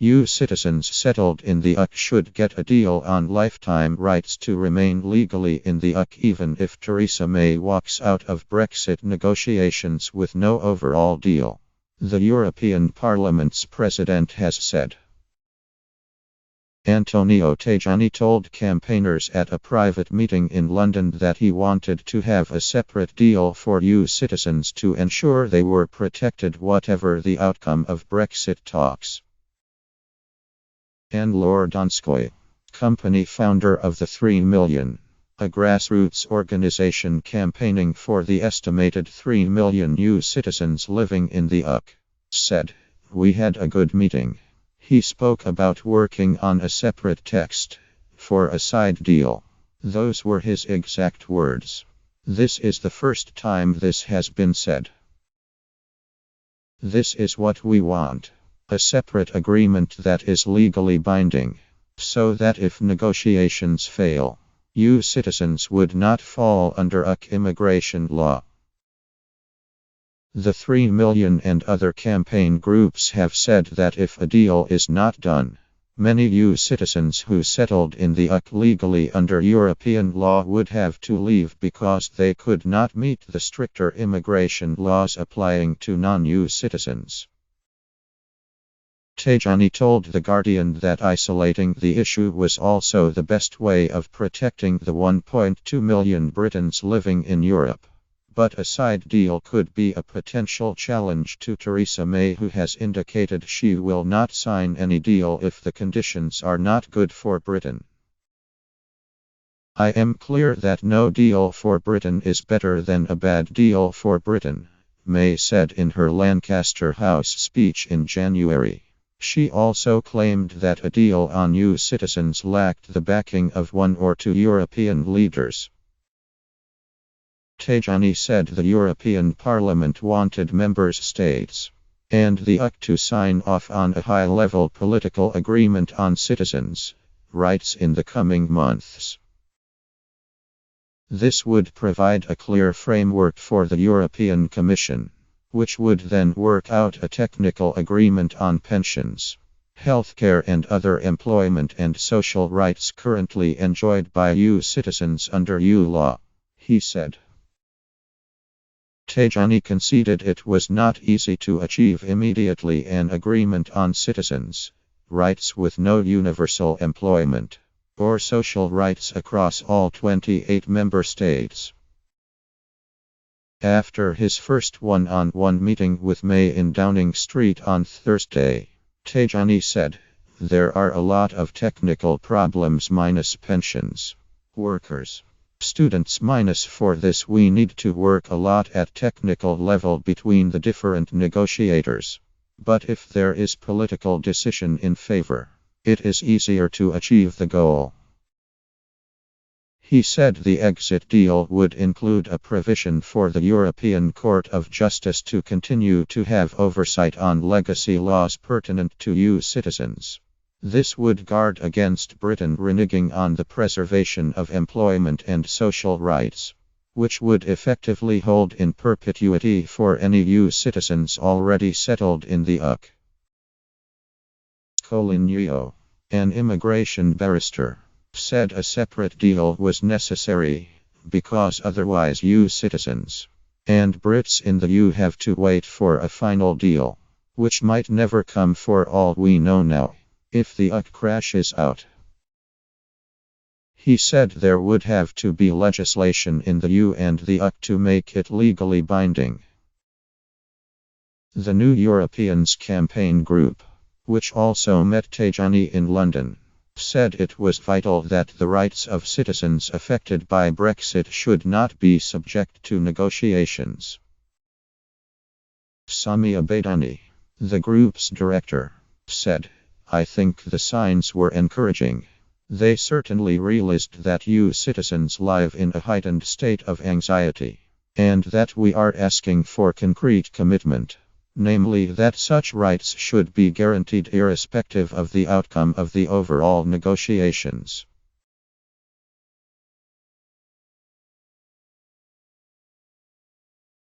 EU citizens settled in the UK should get a deal on lifetime rights to remain legally in the UK even if Theresa May walks out of Brexit negotiations with no overall deal, the European Parliament's president has said. Antonio Tajani told campaigners at a private meeting in London that he wanted to have a separate deal for EU citizens to ensure they were protected whatever the outcome of Brexit talks. And Lord Donskoy, company founder of the 3 Million, a grassroots organization campaigning for the estimated 3 million EU citizens living in the UK, said, "We had a good meeting." He spoke about working on a separate text for a side deal. Those were his exact words. This is the first time this has been said. This is what we want. A separate agreement that is legally binding, so that if negotiations fail, EU citizens would not fall under UK immigration law. The 3 Million and other campaign groups have said that if a deal is not done, many EU citizens who settled in the UK legally under European law would have to leave because they could not meet the stricter immigration laws applying to non-EU citizens. Tajani told The Guardian that isolating the issue was also the best way of protecting the 1.2 million Britons living in Europe. But a side deal could be a potential challenge to Theresa May, who has indicated she will not sign any deal if the conditions are not good for Britain. "I am clear that no deal for Britain is better than a bad deal for Britain," May said in her Lancaster House speech in January. She also claimed that a deal on EU citizens lacked the backing of one or two European leaders. Tajani said the European Parliament wanted member states and the UK to sign off on a high-level political agreement on citizens' rights in the coming months. This would provide a clear framework for the European Commission, which would then work out a technical agreement on pensions, healthcare and other employment and social rights currently enjoyed by EU citizens under EU law, he said. Tajani conceded it was not easy to achieve immediately an agreement on citizens' rights with no universal employment or social rights across all 28 member states. After his first one-on-one meeting with May in Downing Street on Thursday, Tajani said, "There are a lot of technical problems minus pensions, workers, students minus for this we need to work a lot at technical level between the different negotiators. But if there is political decision in favor, it is easier to achieve the goal." He said the exit deal would include a provision for the European Court of Justice to continue to have oversight on legacy laws pertinent to EU citizens. This would guard against Britain reneging on the preservation of employment and social rights, which would effectively hold in perpetuity for any EU citizens already settled in the UK. Colin Yeo, an immigration barrister, said a separate deal was necessary because otherwise EU citizens and Brits in the EU have to wait for a final deal, which might never come for all we know now, if the UK crashes out. He said there would have to be legislation in the EU and the UK to make it legally binding. The New Europeans campaign group, which also met Tajani in London, said it was vital that the rights of citizens affected by Brexit should not be subject to negotiations. Samia Baidani, the group's director, said, "I think the signs were encouraging. They certainly realized that EU citizens live in a heightened state of anxiety, and that we are asking for concrete commitment. Namely that such rights should be guaranteed irrespective of the outcome of the overall negotiations."